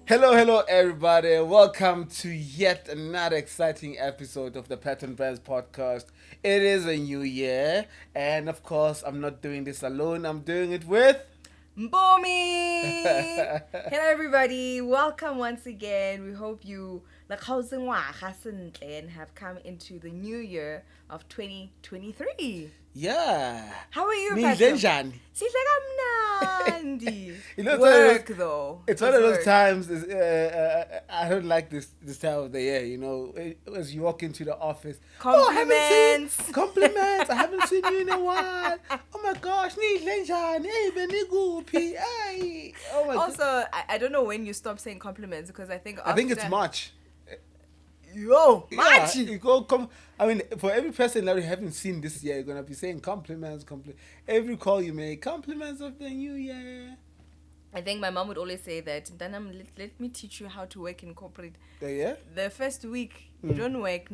Hello, everybody. Welcome to yet another exciting episode of the Pattern Brands podcast. It is a new year, and of course, I'm not doing this alone. I'm doing it with Mpumi! Hello everybody, welcome once again. We hope you and have come into the new year of 2023. Yeah. How are you, Patrick? You know, work though. It's one of those times. I don't like this time of the year. You know, as you walk into the office, compliments. Compliments. I haven't seen you in a while. Oh my gosh, hey. Oh my. Also, I don't know when you stop saying compliments because I think it's March. March. I mean, for every person that we haven't seen this year, you're gonna be saying compliments. Every call you make, compliments of the new year. I think my mom would always say that, let me teach you how to work in corporate. Yeah? The first week, you don't work.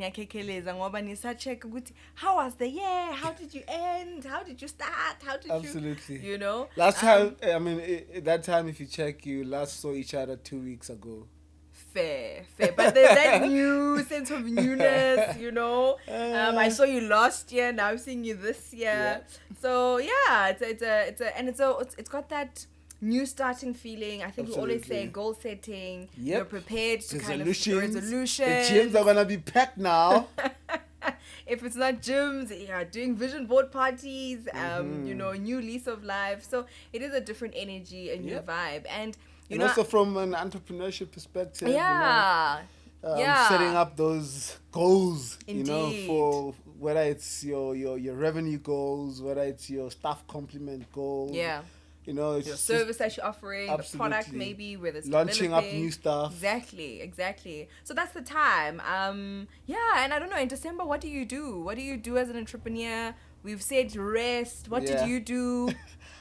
How was the year? How did you end? How did you start? How did Absolutely. you know? Last time, that time, if you check, you last saw each other 2 weeks ago. Fair. But there's that new sense of newness, you know. I saw you last year. Now I'm seeing you this year. Yeah. So yeah, it's got that new starting feeling. I think we always say goal setting. Yep. You're prepared to resolutions. The gyms are gonna be packed now. If it's not gyms, doing vision board parties. You know, new lease of life. So it is a different energy, a new vibe, and also from an entrepreneurship perspective, setting up those goals, Indeed. For whether it's your revenue goals, whether it's your staff complement goals. Yeah. Your service that you're offering, absolutely. The product maybe, whether it's launching up new stuff. Exactly. So that's the time. And I don't know, in December, what do you do? What do you do as an entrepreneur? We've said rest. What did you do?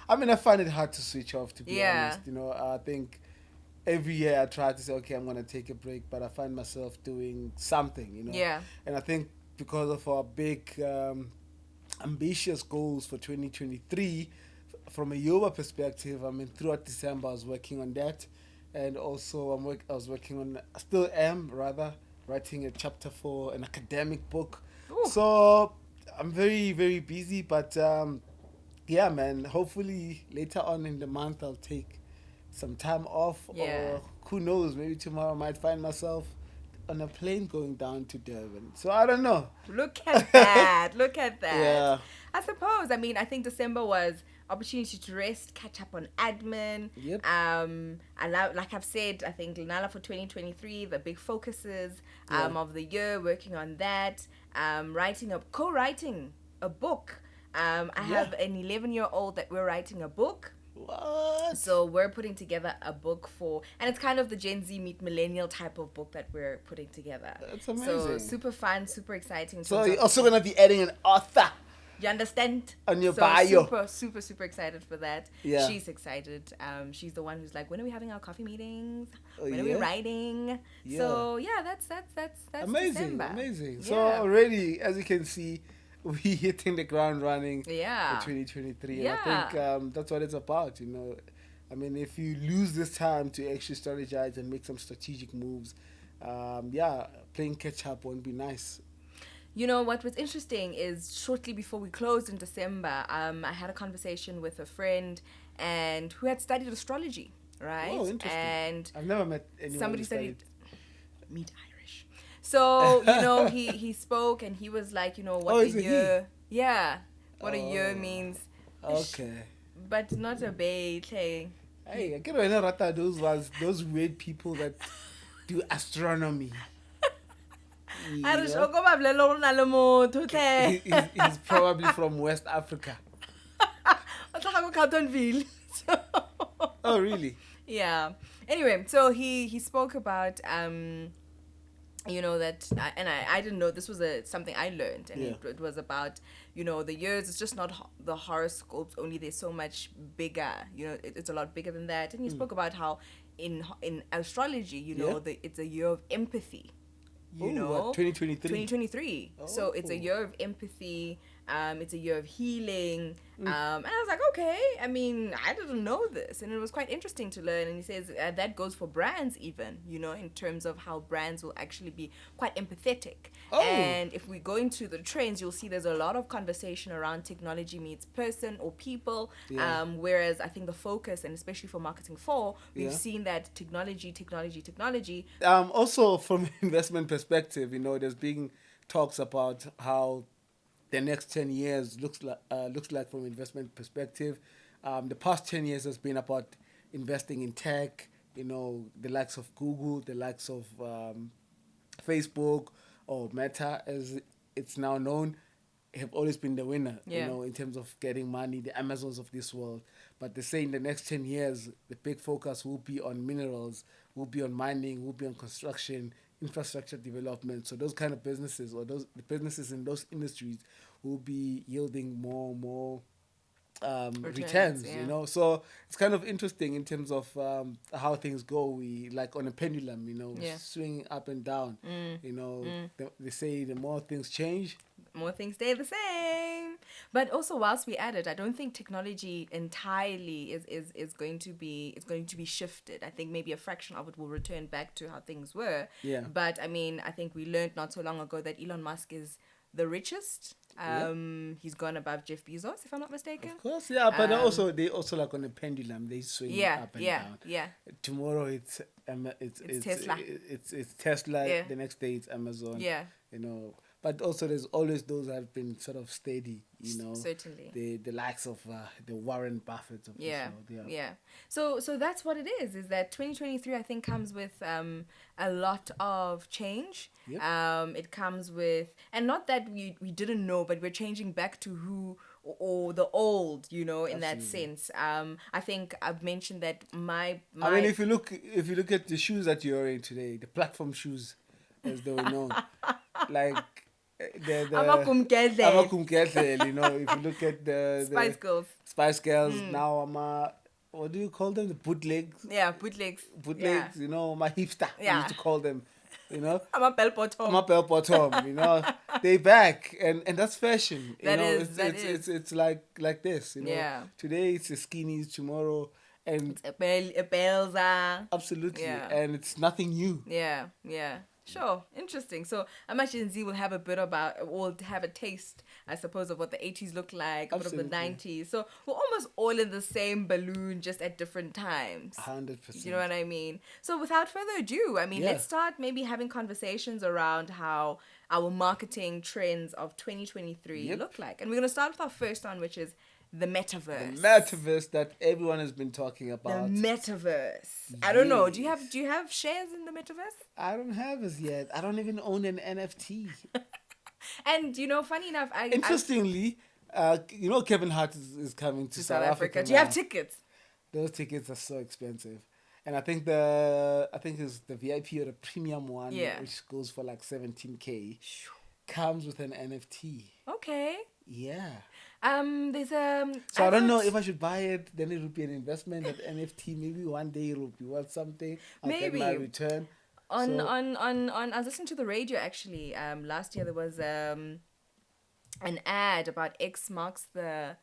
I mean, I find it hard to switch off, to be honest. I think every year I try to say, okay, I'm going to take a break, but I find myself doing something, Yeah. And I think because of our big ambitious goals for 2023, from a yoga perspective, I mean, throughout December, I was working on that. And also, I was working on, still am, rather, writing a chapter for an academic book. Ooh. So I'm very, very busy, but yeah, man, hopefully later on in the month, I'll take some time off. Yeah. Or who knows, maybe tomorrow I might find myself on a plane going down to Durban. So I don't know. Look at that. Yeah. I suppose. I mean, I think December was opportunity to rest, catch up on admin. Yep. Like I've said, I think Nala for 2023, the big focuses of the year, working on that, co-writing a book. I have an 11-year-old that we're writing a book. What? So we're putting together a book and it's kind of the Gen Z meet millennial type of book that we're putting together. That's amazing. So super fun, super exciting. So you're also going to be adding an author. You understand? On your bio. Super excited for that. Yeah. She's excited. She's the one who's like, when are we having our coffee meetings? When are we writing? Yeah. So that's amazing. December. Amazing. Yeah. So already, as you can see, we hitting the ground running for 2023. Yeah. And I think that's what it's about, I mean, if you lose this time to actually strategize and make some strategic moves, playing catch up won't be nice. You know, what was interesting is shortly before we closed in December, I had a conversation with a friend and who had studied astrology, right? Oh, interesting. And I've never met anyone somebody who studied. Meet Irish. So, he spoke and he was like, what a year. Yeah. What a year means. Okay. But not a bay. Hey, I get rata those weird people that do astronomy. He's probably from West Africa. Oh, really? Yeah. Anyway, so he spoke about that, and I didn't know this was something I learned, and it was about the years. It's just not the horoscopes only. There's so much bigger. It's a lot bigger than that. And he spoke about how in astrology, it's a year of empathy. 2023. 2023. Oh. So it's a year of empathy. It's a year of healing. And I was like, okay, I mean, I didn't know this. And it was quite interesting to learn. And he says that goes for brands, even, you know, in terms of how brands will actually be quite empathetic. Oh. And if we go into the trends, you'll see there's a lot of conversation around technology meets person or people. Yeah. Whereas I think the focus, and especially for Marketing 4, we've Yeah. seen that technology. Also, from investment perspective, you know, there's been talks about how the next 10 years looks like from investment perspective. The past 10 years has been about investing in tech, you know, the likes of Google, the likes of Facebook, or Meta as it's now known, have always been the winner, you Yeah. know, in terms of getting money, the Amazons of this world. But they say in the next 10 years, the big focus will be on minerals, will be on mining, will be on construction, infrastructure development. So those kind of businesses, or those the businesses in those industries, will be yielding more returns, Yeah. you know. So it's kind of interesting in terms of how things go. We like on a pendulum, you know, Yeah. swinging up and down. You know, they say the more things change, More things stay the same. But also, whilst we at it, I don't think technology entirely is going to be shifted. I think maybe a fraction of it will return back to how things were. Yeah. But I mean, I think we learned not so long ago that Elon Musk is the richest. He's gone above Jeff Bezos, if I'm not mistaken. Of course, yeah, but also they also like on a pendulum, they swing Yeah, up and yeah, down. yeah. Tomorrow it's Tesla. It's Tesla. Yeah. The next day it's Amazon. Yeah. You know, but also there's always those that have been sort of steady. You know, Certainly. the likes of the Warren Buffett of Yeah, this world. yeah. So that's what it is. Is that 2023? I think comes with a lot of change. Yep. It comes with, and not that we didn't know, but we're changing back to who or the old, you know, in that Absolutely. sense. I think I've mentioned that my I mean, if you look at the shoes that you're wearing today, the platform shoes, as they were known, like the Amakumkele. Amakumkele, you know, if you look at Spice the Girls. Spice Girls now, what do you call them? The bootlegs, Yeah, bootlegs. Yeah. you know, my hipster. I Yeah. used to call them, you know. I'm a bell bottom. My bell bottom, you know, they back and that's fashion. You That know, is- that is. it's like this, you know. Yeah. Today it's the skinnies, tomorrow, and A belza. absolutely, Yeah. and it's nothing new. Yeah, yeah. Sure, interesting. So I imagine Z will have a bit about, will have a taste, I suppose, of what the 80s looked like, a bit of the Absolutely. 90s. So we're almost all in the same balloon, just at different times. 100%. You know what I mean? So without further ado, I mean, Yeah. let's start maybe having conversations around how our marketing trends of 2023 Yep. look like. And we're going to start with our first one, which is the metaverse. The metaverse that everyone has been talking The about. metaverse. I don't know. Yes. Do you have shares in the metaverse? I don't have as yet. I don't even own an NFT. And you know, funny enough, I Interestingly, you know, Kevin Hart is coming to South Africa. Africa. Do you have now. tickets? Those tickets are so expensive, and I think it's the VIP or the premium one, Yeah. which goes for like 17K, comes with an NFT. Okay. Yeah. There's So I don't know if I should buy it. Then it would be an investment. That NFT, maybe one day it will be worth something. I'll get my Maybe. return. on So- I was listening to the radio actually. Last year there was an ad about X marks the.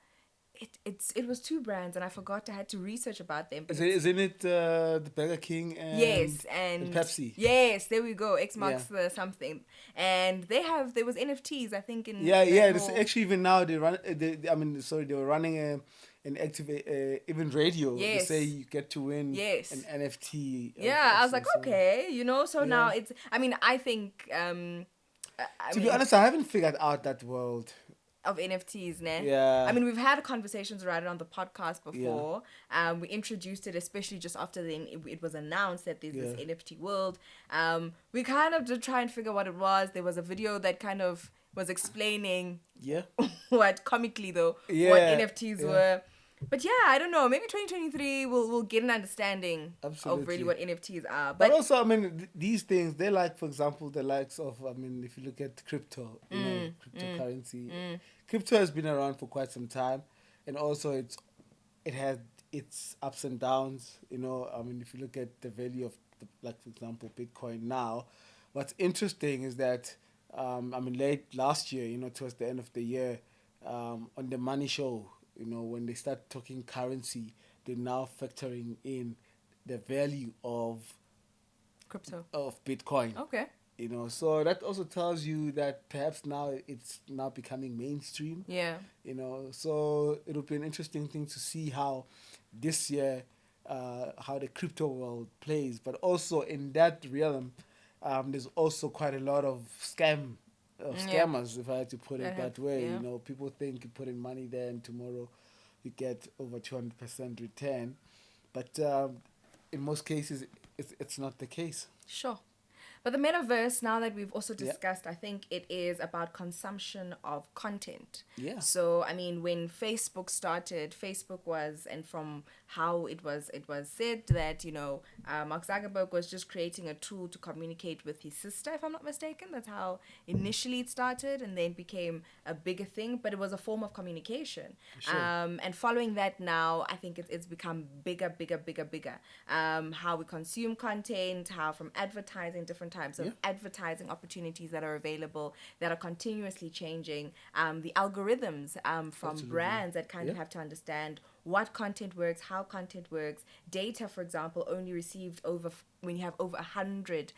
It was two brands and I forgot. I had to research about them. But Isn't it the Burger King and yes, and Pepsi? Yes, there we go. X marks Yeah. the something, and there was NFTs. I think in Yeah, that yeah. This, whole- actually, even now they run. They were running an active even radio. They Yes. say you get to win Yes. an NFT. Yeah, I was like, some sort. okay, you know. So now Yeah. it's. I mean, I think. To be honest, I haven't figured out that world. Of NFTs, ne? Yeah. I mean, we've had conversations around it on the podcast before. We introduced it, especially just after it was announced that there's this Yeah. NFT world. We kind of did try and figure what it was. There was a video that kind of was explaining Yeah. what comically though what Yeah, NFTs yeah. were. But yeah, I don't know. Maybe 2023 we'll get an understanding of Absolutely. really what NFTs are. But But also, I mean, these things, they're like, for example, the likes of, I mean, if you look at crypto, you know, cryptocurrency, crypto has been around for quite some time. And also, it had its ups and downs. You know, I mean, if you look at the value of, like, for example, Bitcoin now, what's interesting is that, I mean, late last year, you know, towards the end of the year, on the money show, when they start talking currency, they're now factoring in the value Crypto. of Bitcoin. Okay. So that also tells you that perhaps now it's now becoming mainstream. Yeah. So it'll be an interesting thing to see how this year, how the crypto world plays. But also in that realm, there's also quite a lot of Yeah. scammers, if I had to put it that way. Yeah. People think you put in money there and tomorrow you get over 200% return, but in most cases it's not the case. Sure. But the metaverse, now that we've also Yeah. discussed, I think it is about consumption of content. Yeah. So, I mean, when Facebook started, Facebook was, and from how it was said that, Mark Zuckerberg was just creating a tool to communicate with his sister, if I'm not mistaken. That's how initially it started, and then became a bigger thing, but it was a form of communication. Sure. And following that now, I think it's become bigger. How we consume content, how from advertising, different types of Yeah. advertising opportunities that are available that are continuously changing, the algorithms from Absolutely. brands that kind of Yeah. have to understand what content works, how content works. Data, for example, only received when you have over 100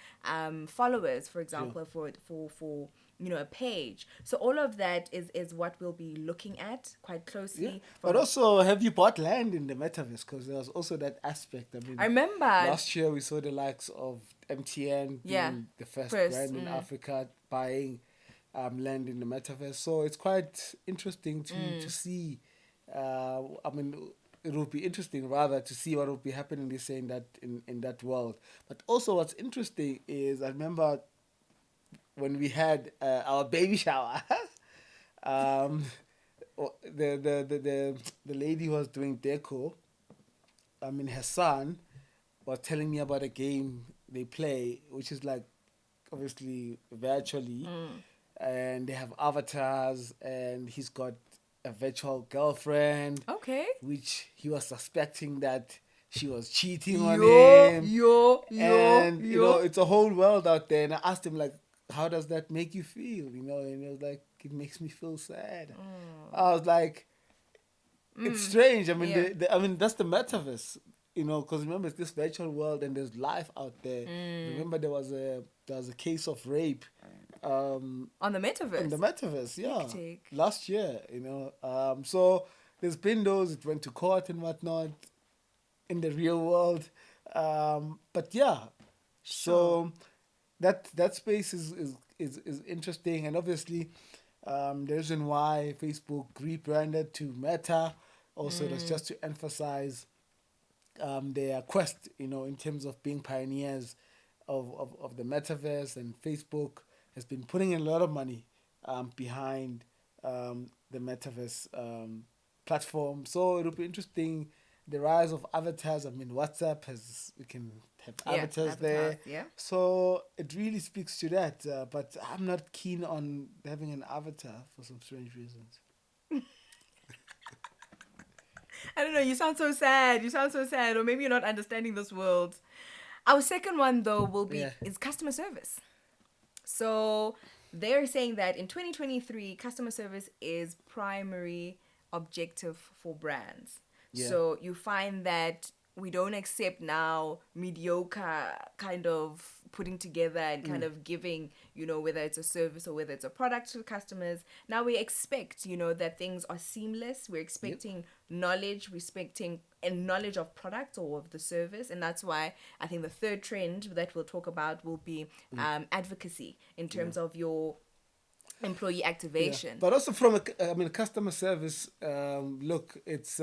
followers, for example, for a page. So all of that is what we'll be looking at quite closely. Yeah. But also, have you bought land in the metaverse? Because there's also that aspect. I remember last year we saw the likes of MTN being the first brand in Africa buying land in the metaverse. So it's quite interesting to see. It will be interesting rather to see what will be happening this year in that world. But also, what's interesting is I remember when we had our baby shower. The lady who was doing deco, her son was telling me about a game they play, which is like obviously virtually, and they have avatars, and he's got a virtual girlfriend, Okay. which he was suspecting that she was cheating on him. And it's a whole world out there. And I asked him, like, how does that make you feel? And he was like, it makes me feel sad. I was like, it's strange. I mean, that's the metaverse, because remember, it's this virtual world and there's life out there. Remember, there was a case of rape on the metaverse. in the metaverse, yeah, Hectic. last year. So there's been those. It went to court and whatnot in the real world, but yeah. So that space is interesting, and obviously, the reason why Facebook rebranded to Meta also was just to emphasize their quest, in terms of being pioneers of the metaverse, and Facebook has been putting in a lot of money behind the metaverse platform. So it'll be interesting. The rise of avatars. WhatsApp we can have avatars there. Yeah. So it really speaks to that. But I'm not keen on having an avatar for some strange reasons. I don't know. You sound so sad. Or maybe you're not understanding this world. Our second one, though, will be is customer service. So they're saying that in 2023, customer service is primary objective for brands. Yeah. So you find that we don't accept now mediocre kind of putting together and kind of giving, whether it's a service or whether it's a product to the customers. Now we expect, that things are seamless. We're expecting knowledge, and knowledge of product or of the service. And that's why I think the third trend that we'll talk about will be advocacy in terms of your employee activation. Yeah. But also from a customer service, look, it's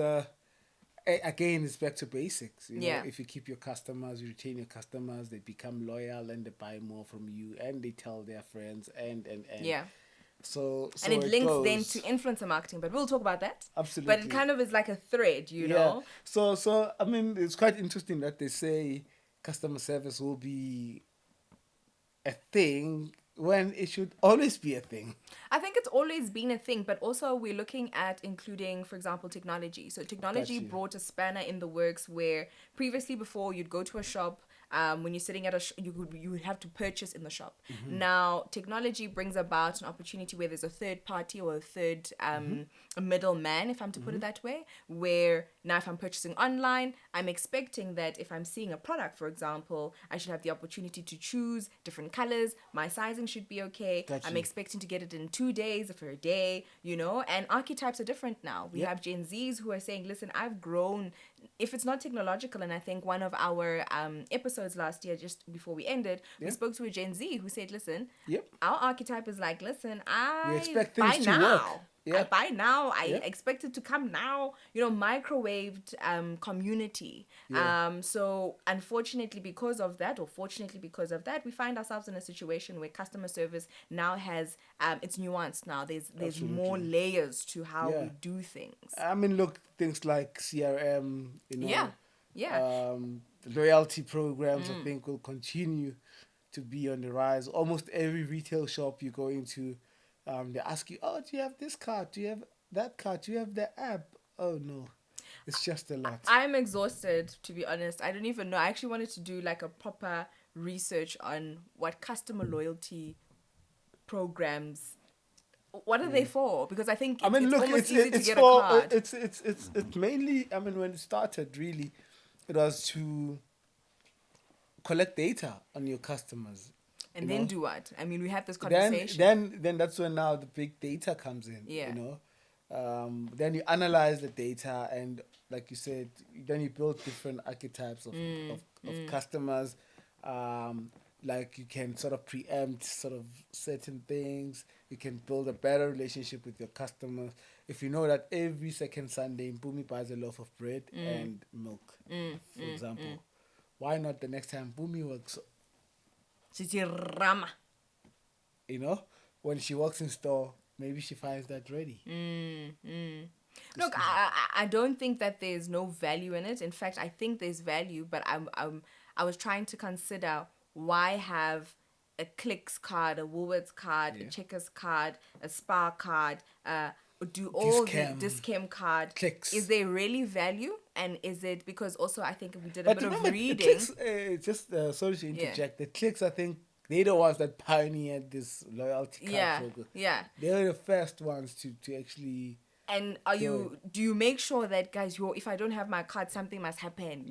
again, it's back to basics. If you keep your customers, you retain your customers, they become loyal and they buy more from you, and they tell their friends and yeah. So and it links goes. then to influencer marketing, but we'll talk about that. Absolutely. But it kind of is like a thread, you know. So it's quite interesting that they say customer service will be a thing when it should always be a thing. I think it's always been a thing, but also we're looking at including, for example, technology. So technology brought a spanner in the works where previously before you'd go to a shop, when you're sitting at you would have to purchase in the shop. Mm-hmm. Now technology brings about an opportunity where there's a third party or a third a middleman, if I'm to put it that way, where now if I'm purchasing online, I'm expecting that if I'm seeing a product, for example, I should have the opportunity to choose different colors. My sizing should be okay. Gotcha. I'm expecting to get it in 2 days for a day, and archetypes are different now. We have Gen Zs who are saying, listen, I've grown. If it's not technological, and I think one of our episodes last year, just before we ended, we spoke to a Gen Z who said, listen, our archetype is like, listen, We I expect buy things to now. work. I buy now. I Yep. expect it to come now. Microwaved community. Yeah. So unfortunately, because of that, or fortunately because of that, we find ourselves in a situation where customer service now has it's nuanced. Now there's more Absolutely. layers to how Yeah. we do things. I mean, look, things like CRM, Yeah. loyalty programs, I think will continue to be on the rise. Almost every retail shop you go into, they ask you, oh, do you have this card? Do you have that card? Do you have the app? Oh, no. It's just a lot. I'm exhausted, to be honest. I don't even know. I actually wanted to do like a proper research on what customer loyalty programs, what are they for? Because I think I mean, it's look, almost easy to it's get for a card. it's mainly. I mean, when it started, really, it was to collect data on your customers. And then do what? I mean, we had this Then conversation. then that's when now the big data comes in. Yeah. Then you analyze the data, and like you said, then you build different archetypes of customers. Like you can sort of preempt sort of certain things. You can build a better relationship with your customers. If you know that every second Sunday Mpumi buys a loaf of bread and milk, for example, why not the next time Mpumi works? Rama. When she walks in store, maybe she finds that ready. Look, I don't think that there's no value in it. In fact, I think there's value, but I was trying to consider why have a Clicks card, a Woolworths card, a Checkers card, a Spar card, do all the Discam card. Clicks. Is there really value? And is it because also I think we did a But bit of remember, reading. Clicks, sorry to interject, the Clicks, I think, they're the ones that pioneered this loyalty card program. Yeah. They were the first ones to actually. And do you make sure that, guys, if I don't have my card, something must happen,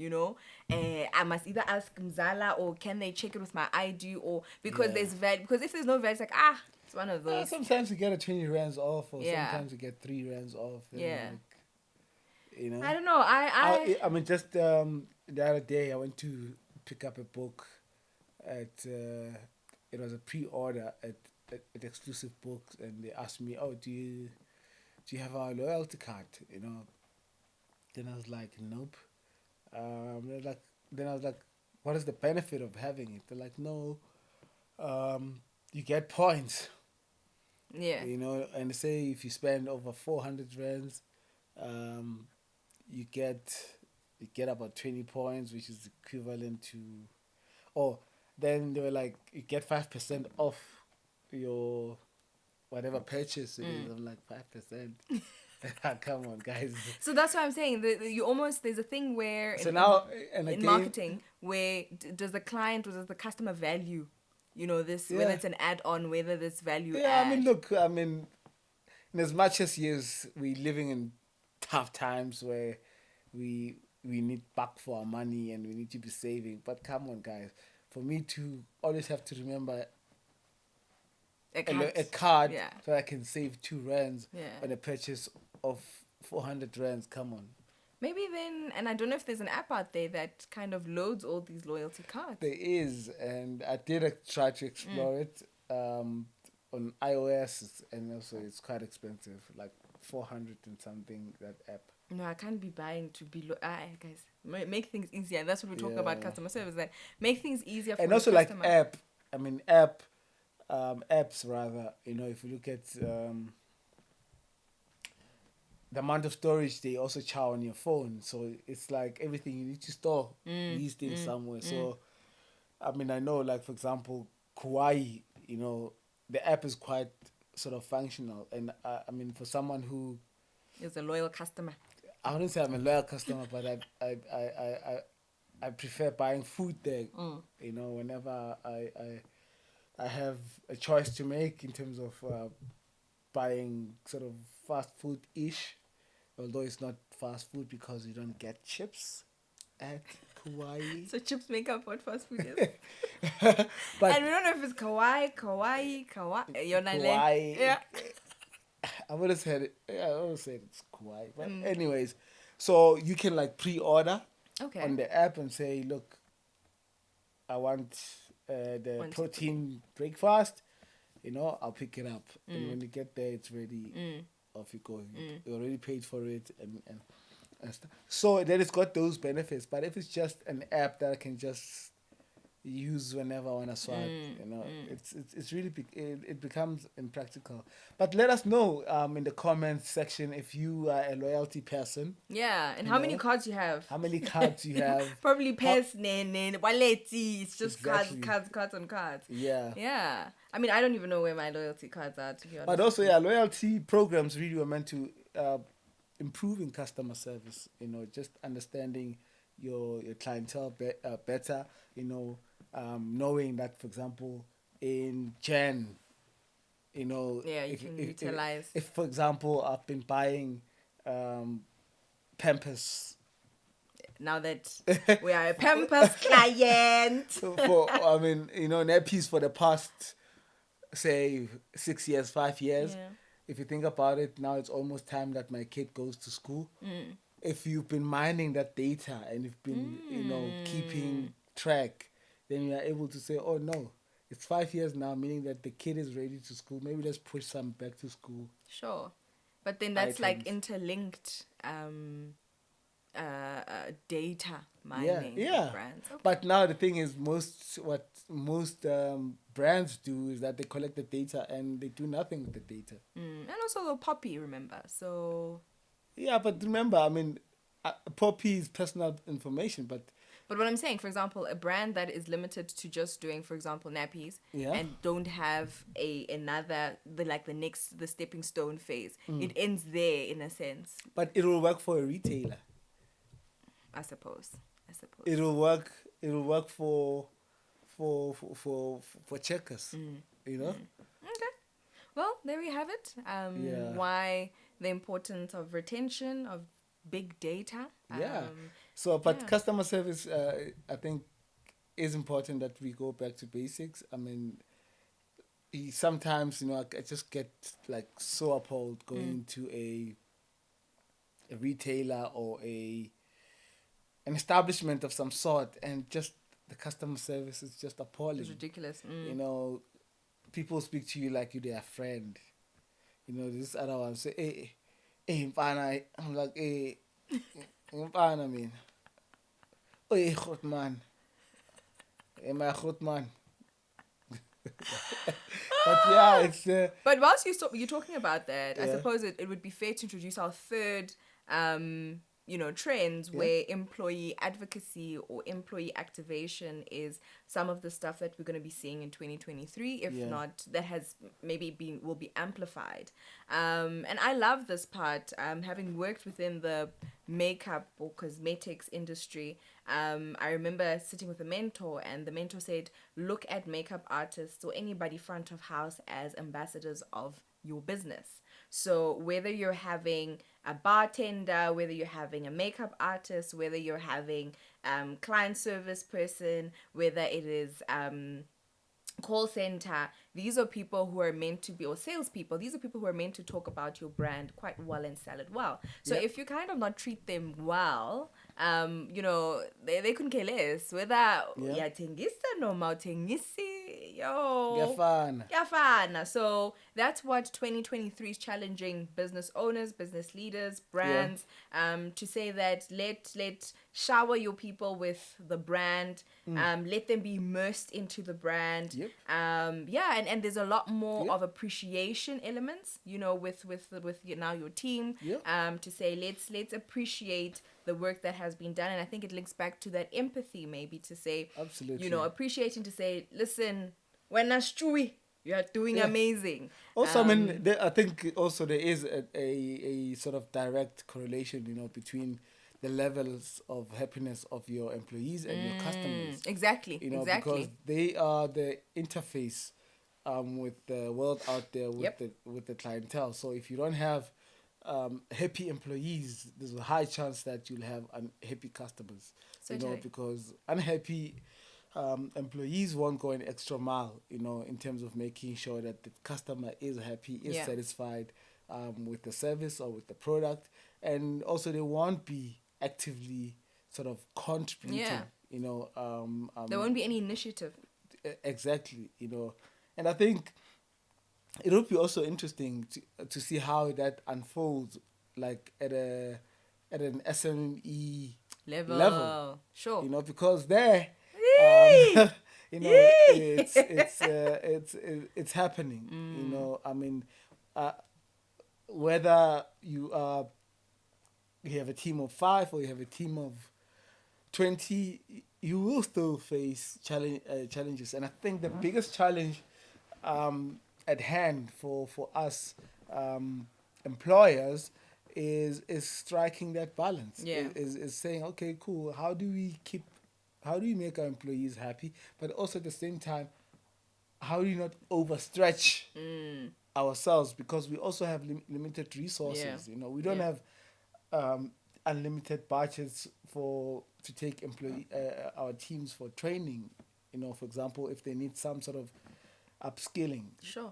I must either ask Mzala, or can they check it with my ID, or because there's value, because if there's no value, it's like, it's one of those. Sometimes you get a 20 rands off, or sometimes you get 3 rands off. I don't know. I mean, just the other day I went to pick up a book at it was a pre-order at Exclusive Books, and they asked me, oh, do you have our loyalty card? Then I was like, nope. Then I was like, what is the benefit of having it? They're like, no, you get points. Yeah. And say if you spend over 400 rands, you get about 20 points, which is equivalent to, then they were like, you get 5% off your whatever purchase it is. I'm like, 5%. Come on, guys. So that's what I'm saying. There's a thing where in marketing where does the client or does the customer value, this, whether it's an add-on, whether this value add. I mean, look, in as much as we're living in tough times where we need back for our money and we need to be saving, but come on, guys, for me to always have to remember a card so I can save 2 rands on a purchase of 400 rands. Come on. Maybe then, and I don't know if there's an app out there that kind of loads all these loyalty cards. There is, and I did try to explore it on iOS, and also it's quite expensive, like 400 and something, that app. No, I can't be buying to be guys, make things easier. And that's what we're talking about, customer service, that make things easier for and also the customer. Like apps rather, if you look at the amount of storage they also chow on your phone, so it's like everything you need to store these things somewhere. So I mean, I know, like, for example, Kauai, the app is quite sort of functional, and I mean, for someone who is a loyal customer, I wouldn't say I'm a loyal customer, but I prefer buying food there. You know, whenever I have a choice to make in terms of buying sort of fast food ish, although it's not fast food because you don't get chips at Kauai. So chips make up what fast food is. But And we don't know if it's kawaii. Yonale. Kauai, Yeah. I would have said it. Yeah, I would have said it's Kauai. But anyways, so you can like pre-order Okay. on the app and say, look, I want the Want to protein breakfast. You know, I'll pick it up. And when you get there, it's ready. Off you go. You already paid for it and stuff. So then it's got those benefits. But if it's just an app that I can just use whenever I want to swipe, you know, it's really it becomes impractical. But let us know in the comments section if you are a loyalty person. Yeah. And You how many know? cards you have? How many cards you have? Probably pairs, waleti. It's just Exactly. cards on cards. Yeah. Yeah. I mean, I don't even know where my loyalty cards are, to be honest. But also, yeah, loyalty programs really were meant to improving customer service. You know, just understanding your clientele better. You know, knowing that, for example, in Jan, you know, Yeah, you can utilize. If, for example, I've been buying Pampers Now that we are a Pampers client. for, I mean, you know, nappies for the past, say, 6 years, 5 years. Yeah. If you think about it, now it's almost time that my kid goes to school. If you've been mining that data and you've been, you know, keeping track, then you are able to say, oh no, it's 5 years now, meaning that the kid is ready to school. Maybe let's push some back to school. Sure. But then that's like Items. interlinked data mining Yeah. with brands. Okay. But now the thing is, most brands do is that they collect the data and they do nothing with the data. And also the poppy, remember. So Yeah, but remember, I mean, Poppy is personal information, but what I'm saying, for example, a brand that is limited to just doing, for example, nappies Yeah. and don't have the stepping stone phase, it ends there in a sense, but it will work for a retailer. I suppose. It'll work for checkers. You know? Okay. Well, there we have it. Yeah. Why the importance of retention of big data. Yeah. So, but yeah. customer service, I think, is important that we go back to basics. I mean, sometimes, you know, I just get like so appalled going to a retailer or an establishment of some sort, and just the customer service is just appalling. It's ridiculous. You know, people speak to you like you're their friend. You know, this other one say, hey, Mpana. I'm like, hey, Mpana, I mean. Oh, hey, God, man. Hey, my God, man. But yeah, it's... But whilst you're talking about that, I Yeah. suppose it would be fair to introduce our third, trends where employee advocacy or employee activation is some of the stuff that we're going to be seeing in 2023. If not, that has will be amplified. And I love this part. Having worked within the makeup or cosmetics industry, I remember sitting with a mentor, and the mentor said, look at makeup artists or anybody front of house as ambassadors of your business. So whether you're having a bartender, whether you're having a makeup artist, whether you're having client service person, whether it is call center, these are people who are meant to be, or salespeople, these are people who are meant to talk about your brand quite well and sell it well. So if you kind of not treat them well, they couldn't care less whether yathengisa noma uthengisi, Yafana. So that's what 2023 is challenging business owners, business leaders, brands, to say that let shower your people with the brand, let them be immersed into the brand. And there's a lot more of appreciation elements, with now your team, to say let's appreciate the work that has been done. And I think it links back to that empathy, maybe, to say, absolutely, appreciating, to say, listen, when Ashtui, you are doing amazing. Also, I mean, I think also there is a sort of direct correlation, between the levels of happiness of your employees and your customers. Exactly. You know, Exactly. because they are the interface with the world out there Yep. with the clientele. So if you don't have happy employees, there's a high chance that you'll have unhappy customers. You know, Certainly. because unhappy employees won't go an extra mile. You know, in terms of making sure that the customer is happy, is Yeah. satisfied with the service or with the product, and also they won't be actively sort of contributing. Yeah. You know, There won't be any initiative. exactly. You know, and I think it would be also interesting to see how that unfolds, like at an SME level. Sure. You know, because there, Yay! you know, Yay! it's happening. You know, I mean, uh, whether you have a team of 5 or you have a team of 20, you will still face challenges. And I think the biggest challenge at hand for us employers is striking that balance. Yeah. Is saying, okay, cool. How do we make our employees happy, but also at the same time, how do you not overstretch ourselves, because we also have limited resources. Yeah. You know, we don't Yeah. have unlimited budgets to take employee our teams for training. You know, for example, if they need some sort of upskilling. Sure.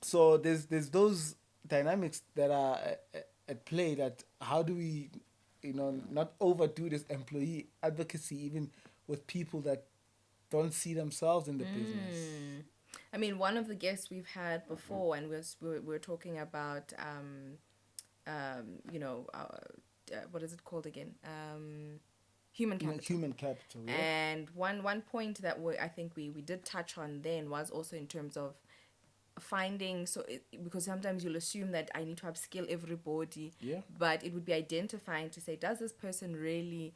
So there's those dynamics that are at play. That how do we, you know, not overdo this employee advocacy even with people that don't see themselves in the business. I mean, one of the guests we've had before, and we're talking about, you know, what is it called again? Human capital. Human capital. Yeah. And one point that I think we did touch on then was also in terms of finding, because sometimes you'll assume that I need to upskill everybody, Yeah. but it would be identifying to say, does this person really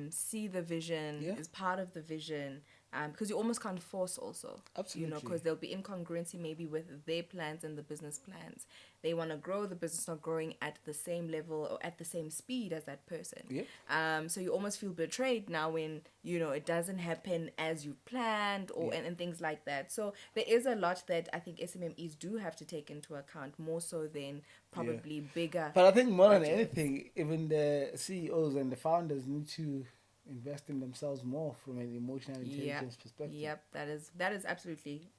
see the vision, Yeah. is part of the vision, because you almost can't force also. Absolutely. You know, because there'll be incongruency maybe with their plans and the business plans. They want to grow, the business not growing at the same level or at the same speed as that person. Yeah. So you almost feel betrayed now when, you know, it doesn't happen as you planned, or and things like that. So there is a lot that I think SMMEs do have to take into account, more so than probably bigger. But I think more than budgets. anything, even the CEOs and the founders need to invest in themselves more from an emotional intelligence perspective. Yep, that is absolutely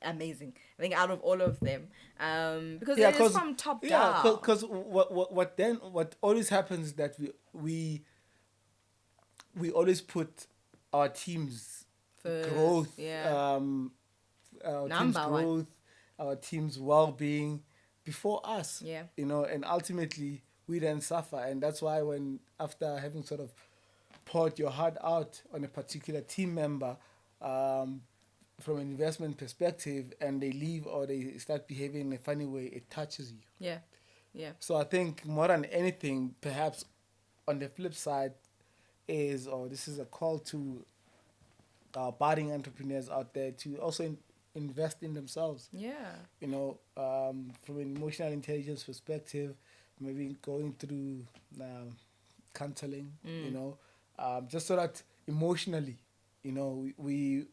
amazing. I think out of all of them, because it is from top down. Because what always happens is that we always put our team's First, growth, yeah. our Number team's one. growth, our team's well-being before us. Yeah. You know, and ultimately we then suffer, and that's why when after having sort of poured your heart out on a particular team member, from an investment perspective, and they leave or they start behaving in a funny way, it touches you. Yeah, yeah. So I think more than anything, perhaps on the flip side, this is a call to budding entrepreneurs out there to also invest in themselves. Yeah. You know, from an emotional intelligence perspective, maybe going through counseling. You know, just so that emotionally, you know, we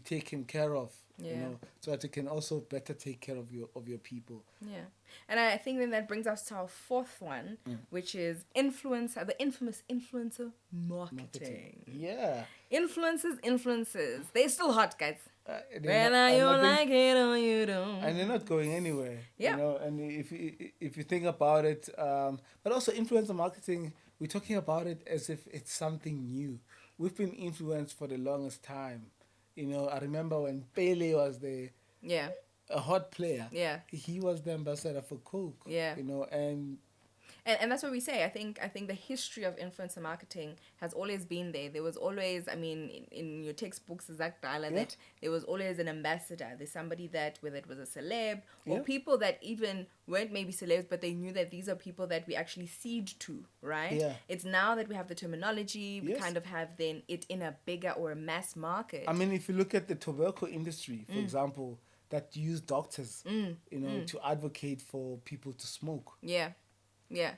taken care of. You Yeah. know, so that you can also better take care of your people. Yeah. And I think then that brings us to our fourth one, which is the infamous influencer marketing. Yeah. Influencers. They're still hot, guys. They're Whether you not- like it or you don't. and they're not going anywhere. Yeah. You know, and if you think about it, but also influencer marketing, we're talking about it as if it's something new. We've been influenced for the longest time. You know, I remember when Pele was Yeah. a hot player. Yeah. He was the ambassador for Coke. Yeah. You know, and that's what we say. I think the history of influencer marketing has always been there. There was always, I mean, in your textbooks, that there was always an ambassador. There's somebody that, whether it was a celeb or people that even weren't maybe celebs, but they knew that these are people that we actually seed to, right? Yeah. It's now that we have the terminology, we Yes. kind of have then it in a bigger or a mass market. I mean, if you look at the tobacco industry, for example, that use doctors, you know, to advocate for people to smoke. Yeah. Yeah.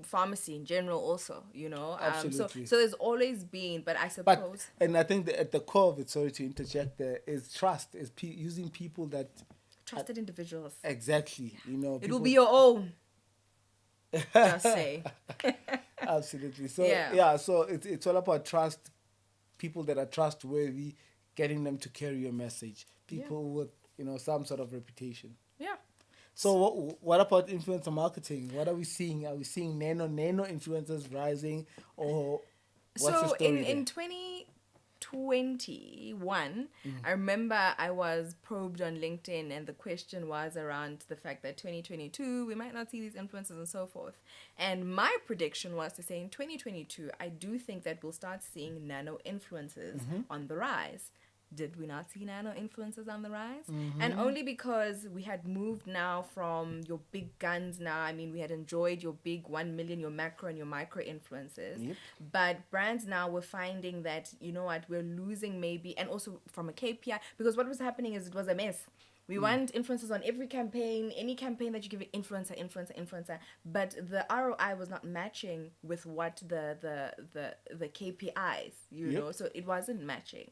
pharmacy in general also, so Absolutely. so there's always been, but I But suppose and I think that at the core of it, sorry to interject, there is trust. Is using people that trusted individuals, exactly, it will be people. your own, just say. Absolutely. So Yeah, yeah, so it's all about trust. People that are trustworthy, getting them to carry your message. yeah, People with some sort of reputation. yeah. So what about influencer marketing? What are we seeing? Are we seeing nano influencers rising, or what's the So story in there? 2021, I remember I was probed on LinkedIn, and the question was around the fact that 2022 we might not see these influencers and so forth. And my prediction was to say in 2022, I do think that we'll start seeing nano influences on the rise. Did we not see nano influencers on the rise? And only because we had moved now from your big guns now. I mean, we had enjoyed your big 1 million, your macro and your micro influencers. Yep. But brands now were finding that, you know what, we're losing maybe, and also from a KPI, because what was happening is it was a mess. We want influencers on every campaign, any campaign that you give it, influencer. But the ROI was not matching with what the KPIs, Yep. so it wasn't matching.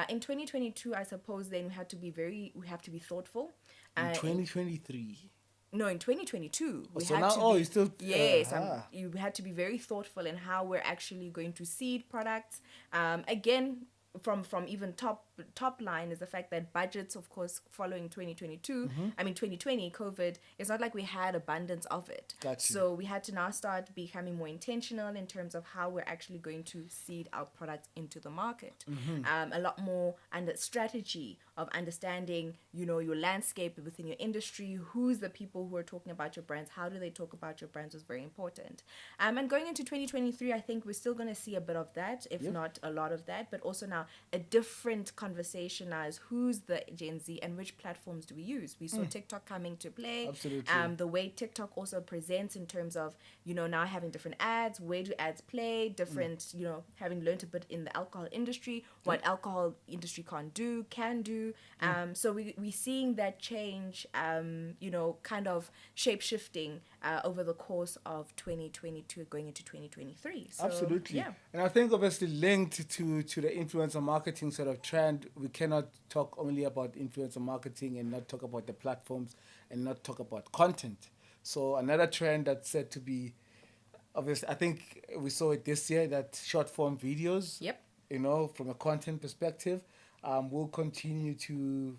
In 2022, I suppose then we have to be thoughtful. In In 2023. no, in 2022, we So had now, to oh, be, you still, yes, you had to be very thoughtful in how we're actually going to seed products. Again, from even top line is the fact that budgets, of course, following 2022, I mean 2020 COVID, it's not like we had abundance of it. Got you. So we had to now start becoming more intentional in terms of how we're actually going to seed our products into the market. A lot more under strategy of understanding, your landscape within your industry, who's the people who are talking about your brands, how do they talk about your brands was very important. And going into 2023, I think we're still going to see a bit of that, if Yep. not a lot of that, but also now a different conversation as who's the Gen Z and which platforms do we use. We saw TikTok coming to play. Absolutely. The way TikTok also presents in terms of, now having different ads, where do ads play, different, having learned a bit in the alcohol industry, what alcohol industry can do. So we're seeing that change, kind of shape shifting over the course of 2022 going into 2023. So, Absolutely. yeah. And I think obviously linked to the influencer marketing sort of trend, we cannot talk only about influencer marketing and not talk about the platforms and not talk about content. So another trend that's said to be obviously, I think we saw it this year that short form videos, Yep. from a content perspective, will continue to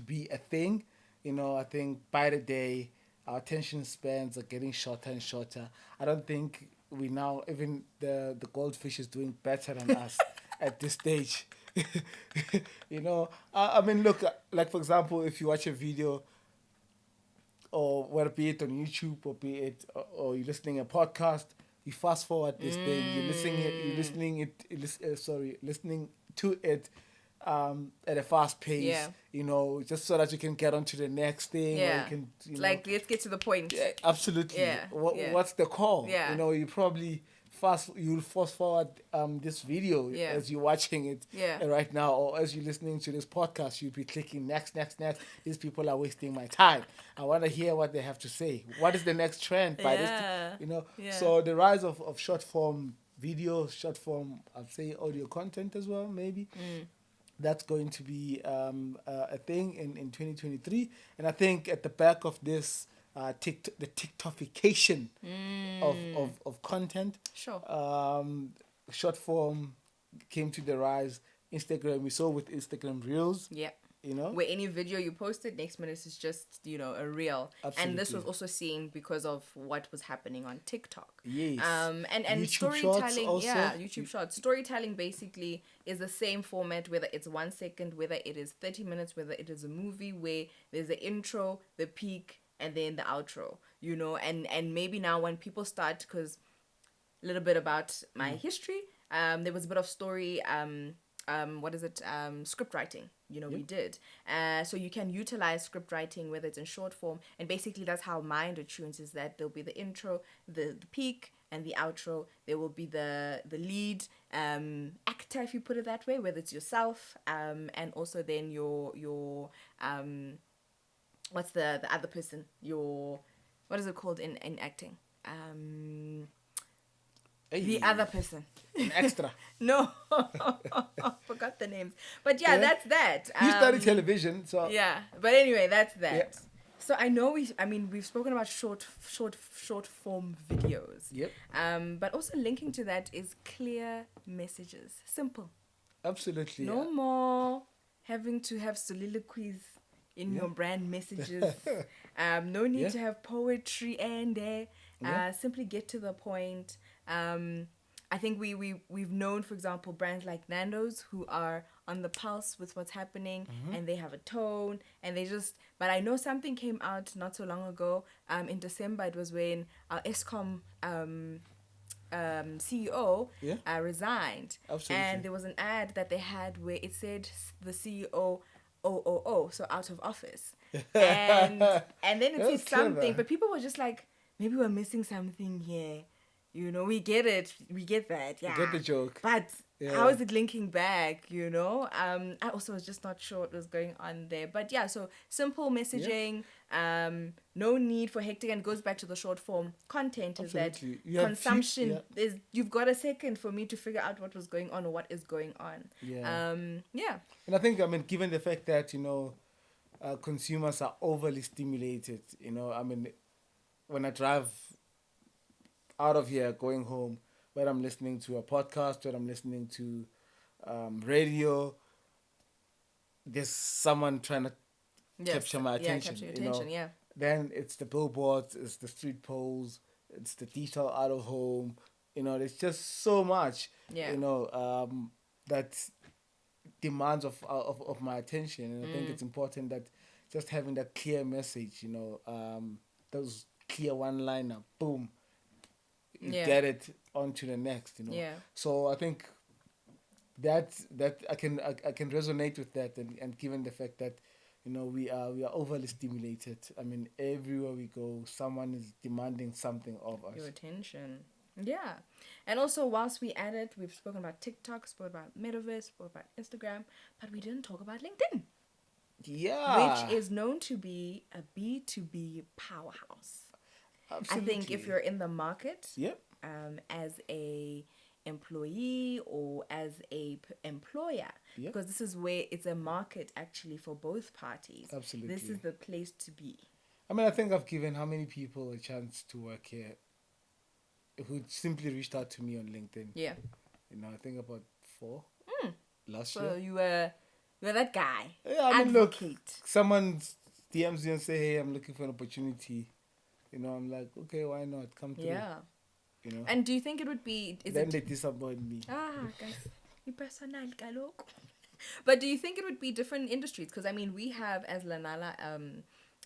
be a thing. I think by the day, our attention spans are getting shorter and shorter. I don't think we now, even the goldfish is doing better than us at this stage. I mean, look, like for example, if you watch a video, or whether be it on YouTube or be it or you're listening a podcast, you fast forward this thing, listening to it at a fast pace, Yeah. just so that you can get onto the next thing, or you Yeah. can, It's like, let's get to the point. yeah, absolutely. Yeah, yeah. What's the call? Yeah. You probably you'll fast forward this video Yeah. as you're watching it Yeah. right now, or as you're listening to this podcast, you'll be clicking next. These people are wasting my time. I want to hear what they have to say. What is the next trend by Yeah. this? Yeah. So the rise of short form video, short form, I'd say audio content as well, maybe. That's going to be a thing in 2023. And I think at the back of this, the TikTokification of content, Sure. short form came to the rise. Instagram, we saw with Instagram Reels, Yeah. you know? Where any video you posted, next minute is just, a reel. And this Absolutely. was also seen because of what was happening on TikTok. Yes. And YouTube Shorts storytelling, also. yeah, YouTube Shorts. Storytelling basically is the same format, whether it's 1 second, whether it is 30 minutes, whether it is a movie where there's the intro, the peak, and then the outro, and maybe now when people start, because a little bit about my history, there was a bit of story, script writing, we did. So you can utilize script writing, whether it's in short form, and basically that's how Mind tunes is that there'll be the intro, the peak, and the outro. There will be the lead actor, if you put it that way, whether it's yourself, and also then your what's the other person, what is it called in acting? the other person. An extra. No, forgot the names. But yeah, Yeah. that's that. You studied television, so Yeah, but anyway, that's that. Yeah. So I know we've spoken about short form videos. Yep. But also linking to that is clear messages. Simple. Absolutely. No more having to have soliloquies in your brand messages. No need Yeah. to have poetry and Yeah. simply get to the point. I think we've known, for example, brands like Nando's who are on the pulse with what's happening, and they have a tone, and they just. But I know something came out not so long ago. In December, it was when our ESCOM CEO Yeah. resigned, Absolutely. and there was an ad that they had where it said the CEO. Oh, so out of office, and then it That was said something, clever. but people were just like, maybe we're missing something here. You know, we get it. We get that. Yeah. get the joke. But Yeah. how is it linking back? You know? I also was just not sure what was going on there. But yeah, so simple messaging, no need for hectic, and it goes back to the short form content is Absolutely. that You have consumption is you've got a second for me to figure out what was going on or what is going on. Yeah. Yeah. And I think, given the fact that, consumers are overly stimulated, when I drive out of here going home, where I'm listening to a podcast, where I'm listening to radio, there's someone trying to capture my attention. Yeah, capture your attention, yeah. Then it's the billboards, it's the street poles, it's the digital out of home. There's just so much, Yeah. that demands of my attention. And I think it's important that just having that clear message, those clear one-liner, boom, you get it on to the next, Yeah. So I think that I can resonate with that, and given the fact that we are overly stimulated. Everywhere we go, someone is demanding something of us. Your attention. Yeah. And also, whilst we at it, we've spoken about TikTok, spoken about Metaverse, spoken about Instagram, but we didn't talk about LinkedIn, Yeah, which is known to be a B2B powerhouse. absolutely. I think if you're in the market, Yep. As a employee or as a employer, Yep. because this is where it's a market actually for both parties. Absolutely. This is the place to be. I think I've given how many people a chance to work here who simply reached out to me on LinkedIn. Yeah. I think about 4 last So year. you were that guy. Yeah, look, Advocate. someone DMs you and say, "Hey, I'm looking for an opportunity." I'm like, okay, why not? Come through. Yeah. You know. And do you think it would be? Then they disappoint me. Guys, you personal kaloko. But do you think it would be different industries? Because we have as Lanala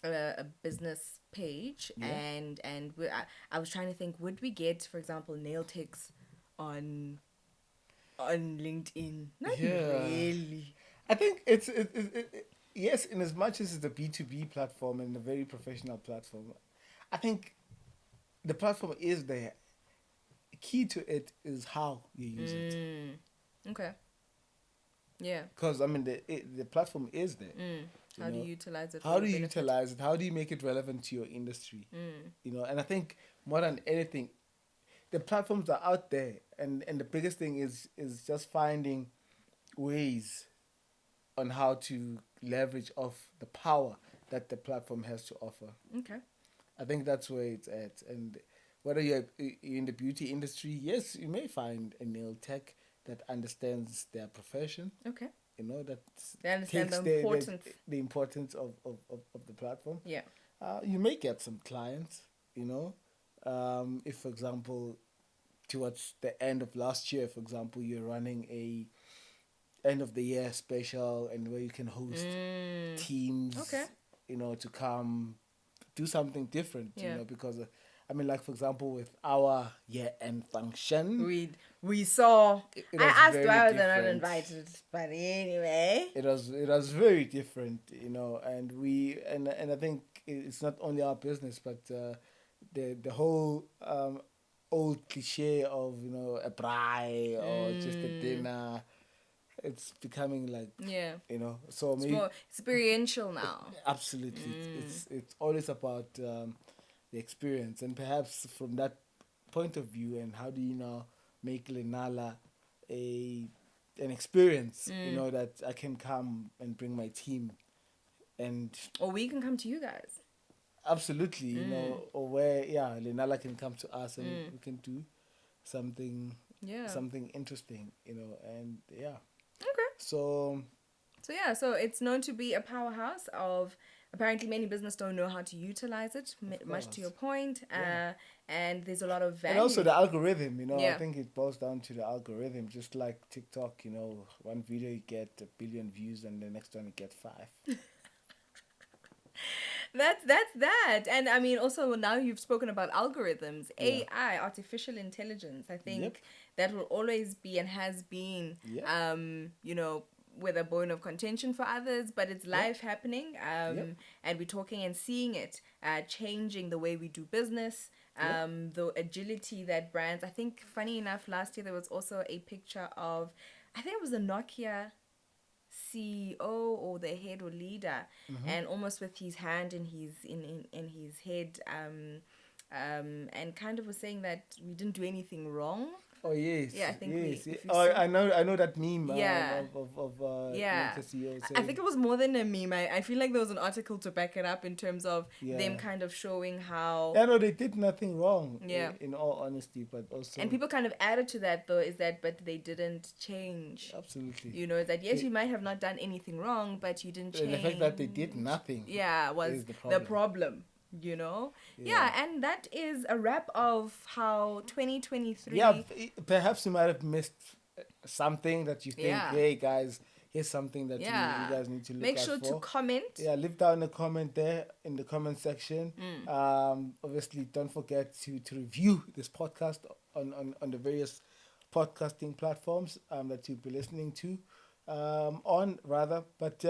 a business page, and I was trying to think, would we get, for example, nail techs on LinkedIn? Not really. I think it's yes, in as much as it's a B2B platform and a very professional platform, I think the platform is there. Key to it is how you use it. Okay. Yeah. Because the platform is there. How do you utilize it? How do you utilize it? How do you make it relevant to your industry? And I think more than anything, the platforms are out there, and the biggest thing is just finding ways on how to leverage off the power that the platform has to offer. Okay. I think that's where it's at. And whether you're in the beauty industry, yes, you may find a nail tech that understands their profession. Okay. That They understand takes the importance. the importance of the platform. Yeah. You may get some clients, if, for example, towards the end of last year, for example, you're running a end of the year special, and where you can host teams, Okay. to come do something different, Yeah. because like, for example, with our year-end function, We saw. it I was asked very why was I not different. invited, but anyway. It was very different, and I think it's not only our business, but the whole old cliche of a braai or just a dinner. It's becoming like so It's maybe more experiential now. absolutely it's always about the experience. And perhaps from that point of view, and how do you now make Lenala an experience, that I can come and bring my team, and Or we can come to you guys. absolutely, or where Lenala can come to us and we can do something interesting, and Okay. so So it's known to be a powerhouse of, apparently many business don't know how to utilize it, much to your point. And there's a lot of value. and also the algorithm, I Yeah. think it boils down to the algorithm, just like TikTok, one video you get 1 billion views and the next one you get 5. That's that. And I mean, also now you've spoken about algorithms, Yeah. AI, artificial intelligence. I think Yep. that will always be and has been, Yeah. whether bone of contention for others, but it's live happening. Yep. And we're talking and seeing it changing the way we do business. The agility that brands, I think, funny enough, last year there was also a picture of, I think it was a Nokia CEO or the head or leader, and almost with his hand in his head, and kind of was saying that we didn't do anything wrong. Oh yes. Yeah, I think yes. if you Oh, see- I know that meme. Yeah. Of Yeah. Nokia CEO I saying, think it was more than a meme. I feel like there was an article to back it up in terms of them Yeah. kind of showing how. Yeah, no, they did nothing wrong. Yeah. In all honesty, but also. And people kind of added to that though, is that but they didn't change. Absolutely. Is that yes, They- you might have not done anything wrong, but you didn't change. The fact that they did nothing. Yeah, was is the the problem. problem. Yeah. And that is a wrap of how 2023. Yeah, perhaps you might have missed something that you think, Yeah. hey guys, here's something that Yeah. you guys need to look Make out sure for. to comment. Yeah, leave down a comment there in the comment section. Obviously, don't forget to review this podcast on the various podcasting platforms that you'll be listening to. But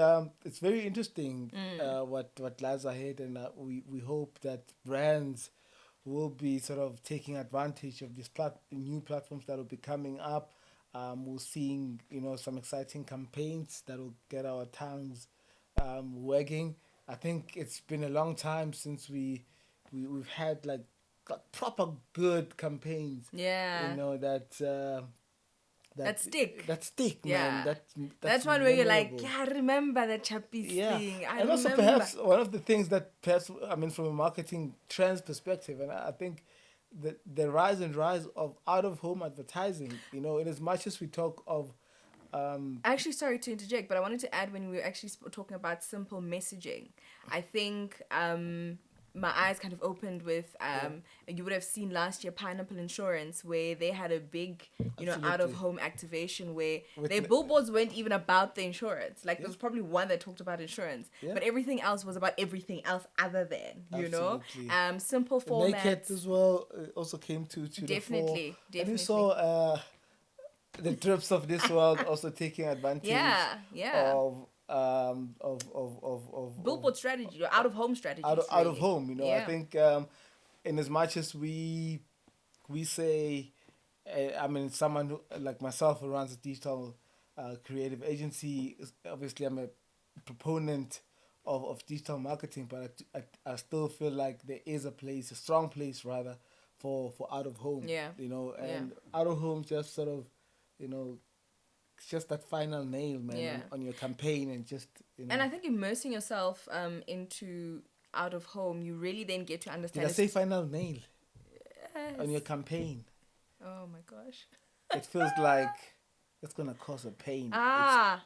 it's very interesting what lies ahead, and we hope that brands will be sort of taking advantage of these new platforms that will be coming up. We're seeing some exciting campaigns that will get our tongues wagging. I think it's been a long time since we've had like proper good campaigns. Yeah. That stick. That stick, Yeah. man. That's one where you're like, memorable. yeah, I remember that Chappies thing. I and also remember. perhaps one of the things that from a marketing trends perspective, and I think the rise of out of home advertising, in as much as we talk of Actually, sorry to interject, but I wanted to add when we were actually talking about simple messaging. I think my eyes kind of opened with you would have seen last year Pineapple Insurance, where they had a big Absolutely. out of home activation where With their the- billboards weren't even about the insurance. Like there was probably one that talked about insurance, Yeah. but everything else was about everything else other than Absolutely. simple formats. Naked as well also came to Definitely, the fore. And you definitely. saw the trips of this world also taking advantage Yeah. of Billboard strategy or out of home strategy. out of home. I Yeah. think in as much as we say, someone who, like myself, who runs a digital creative agency, obviously I'm a proponent of digital marketing, but I still feel like there is a strong place rather for out of home. Yeah. And out of home just sort of, it's just that final nail, man, Yeah. on your campaign, and just And I think immersing yourself into out of home, you really then get to Did understand. I say final nail Yes. on your campaign? Oh my gosh. It feels like it's gonna cause a pain. Ah.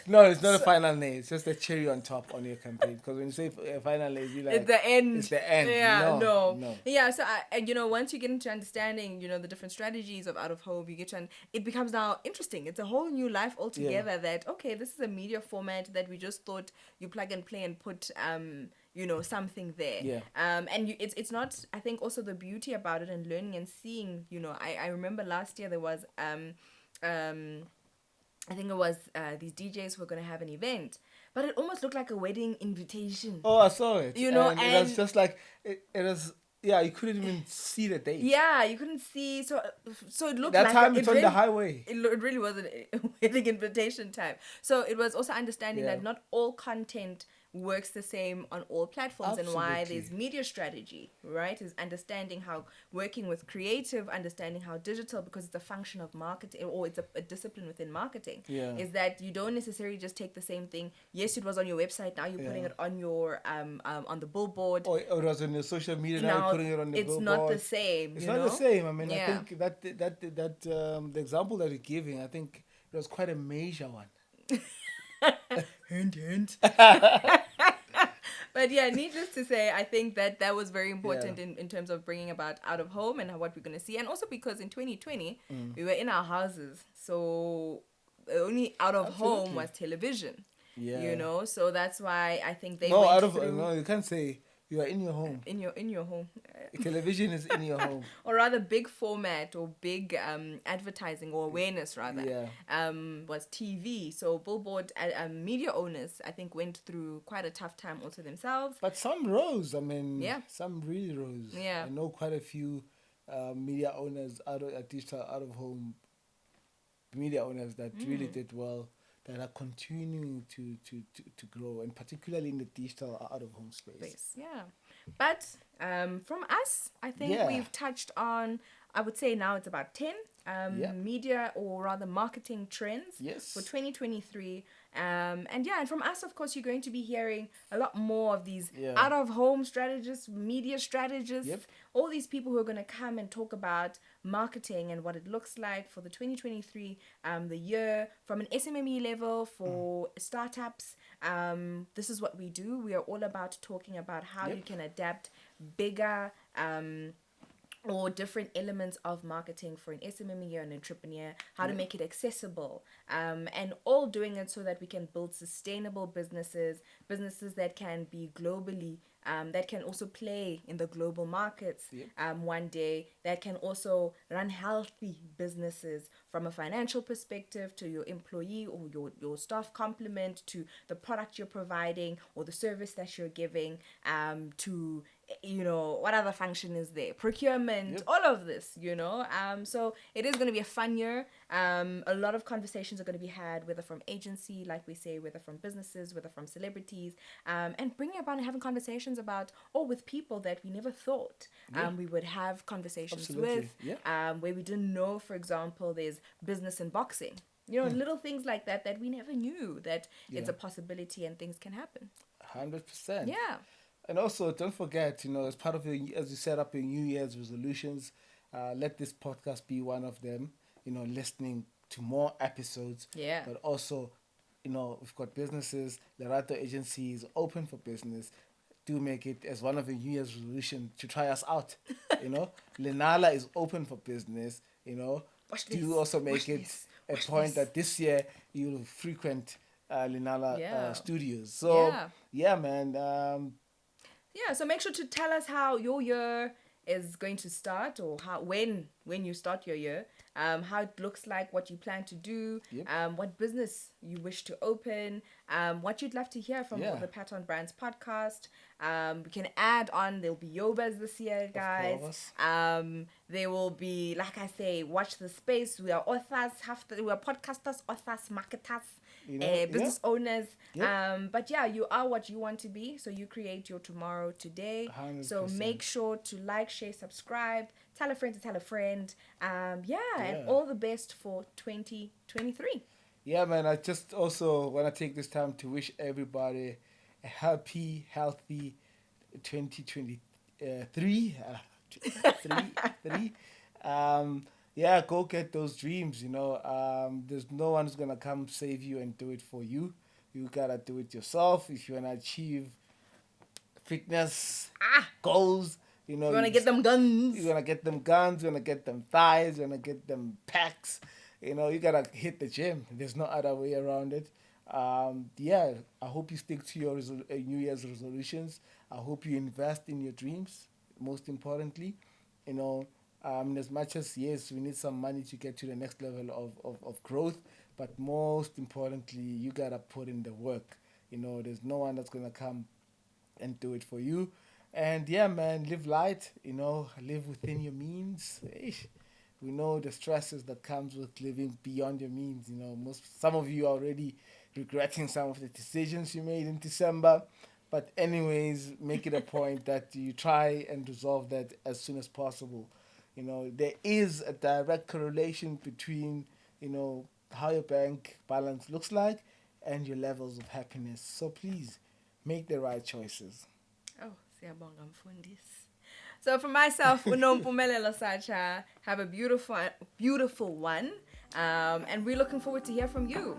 No, it's not a final nail. It's just a cherry on top on your campaign. Because when you say a final nail, you like It's the end. It's the end. Yeah, No. Yeah, so once you get into understanding, the different strategies of out of home, you get to, it becomes now interesting. It's a whole new life altogether. That okay, this is a media format that we just thought you plug and play and put something there. Yeah. It's not. I think also the beauty about it and learning and seeing. I remember last year there was I think it was these DJs who were going to have an event, but it almost looked like a wedding invitation. Oh, I saw it. And it was just like it was. Yeah, you couldn't even see the date. Yeah, you couldn't see. So it looked that like time it's on the highway. It really wasn't a wedding invitation time. So it was also understanding that not all content works the same on all platforms, and why Absolutely. there's media strategy, right? Is understanding how working with creative, understanding how digital, because it's a function of marketing, or it's a discipline within marketing. Yeah. Is that you don't necessarily just take the same thing. Yes, it was on your website. Now you're putting Yeah. it on your on the billboard. Or it was on your social media, now you're Now putting it on the it's not the billboard. same. It's You not the know. same. I mean, I Yeah. think the example that you're giving, I think it was quite a major one. Hint, hint. But yeah, needless to say, I think that was very important Yeah. in terms of bringing about out of home and what we're going to see. And also because in 2020, Mm. we were in our houses. So the only out of home Absolutely. was television. Yeah. You know, so that's why I think they No, went out of through no, you can't say you are in your home. in your home. Television is in your home. Or rather big format or big advertising or awareness rather Yeah. was TV. So billboard media owners, I think, went through quite a tough time also themselves. But some rose. I mean, Yeah. some really rose. Yeah. I know quite a few media owners digital out of home media owners that really did well, that are continuing to grow, and particularly in the digital out of home space. Yeah. But from us, I think Yeah. we've touched on, I would say now it's about 10 Yeah. media or rather marketing trends Yes. for 2023. And yeah, and from us, of course, you're going to be hearing a lot more of these Yeah. out of home strategists, media strategists, Yep. all these people who are going to come and talk about marketing and what it looks like for the 2023 the year from an SMME level for startups. This is what we do. We are all about talking about how Yep. you can adapt bigger or different elements of marketing for an SMME or an entrepreneur, how to make it accessible, and all doing it so that we can build sustainable businesses that can be globally, that can also play in the global markets one day, that can also run healthy businesses from a financial perspective to your employee or your staff complement to the product you're providing or the service that you're giving, to what other function is there, procurement, all of this, so it is going to be a fun year. A lot of conversations are going to be had, whether from agency, like we say, whether from businesses, whether from celebrities, and bringing about and having conversations about, or with people that we never thought we would have conversations Absolutely. with, where we didn't know. For example, there's business and boxing, little things like that we never knew that it's a possibility and things can happen. 100%. Yeah. And also, don't forget, as part of as you set up your New Year's resolutions, let this podcast be one of them. Listening to more episodes. Yeah. But also, we've got businesses. Lerato Agency is open for business. Do make it as one of your New Year's resolution to try us out. Lenala is open for business. Watch Do this. also make Watch it this. a Watch point this. that this year you'll frequent Lenala Yeah. studios. So Yeah. man. Yeah, so make sure to tell us how your year is going to start, or how when you start your year, how it looks like, what you plan to do, what business you wish to open, what you'd love to hear from the Pat on Brands podcast. We can add on, there'll be Yobas this year, guys. Of course. There will be, like I say, watch the space. We are authors, we are podcasters, authors, marketers, business owners. But yeah, you are what you want to be, so you create your tomorrow today. 100%. So make sure to like, share, subscribe, tell a friend to tell a friend. And all the best for 2023. Yeah, man. I just also want to take this time to wish everybody a happy, healthy 2023. Go get those dreams. There's no one who's gonna come save you and do it for you. You gotta do it yourself if you wanna achieve fitness goals. You want to get them guns. You wanna get them guns. You wanna get them thighs. You wanna get them packs. You gotta hit the gym. There's no other way around it. I hope you stick to your New Year's resolutions. I hope you invest in your dreams. Most importantly, as much as yes, we need some money to get to the next level of growth, but most importantly, you gotta put in the work. There's no one that's gonna come and do it for you. And yeah, man, live light. Live within your means. We know the stresses that comes with living beyond your means. Some of you are already regretting some of the decisions you made in December. But anyways, make it a point that you try and resolve that as soon as possible. There is a direct correlation between, how your bank balance looks like and your levels of happiness. So please make the right choices. Oh, siyabonga mfundisi. So for myself, unompumelelo Satsha, have a beautiful one. And we're looking forward to hear from you.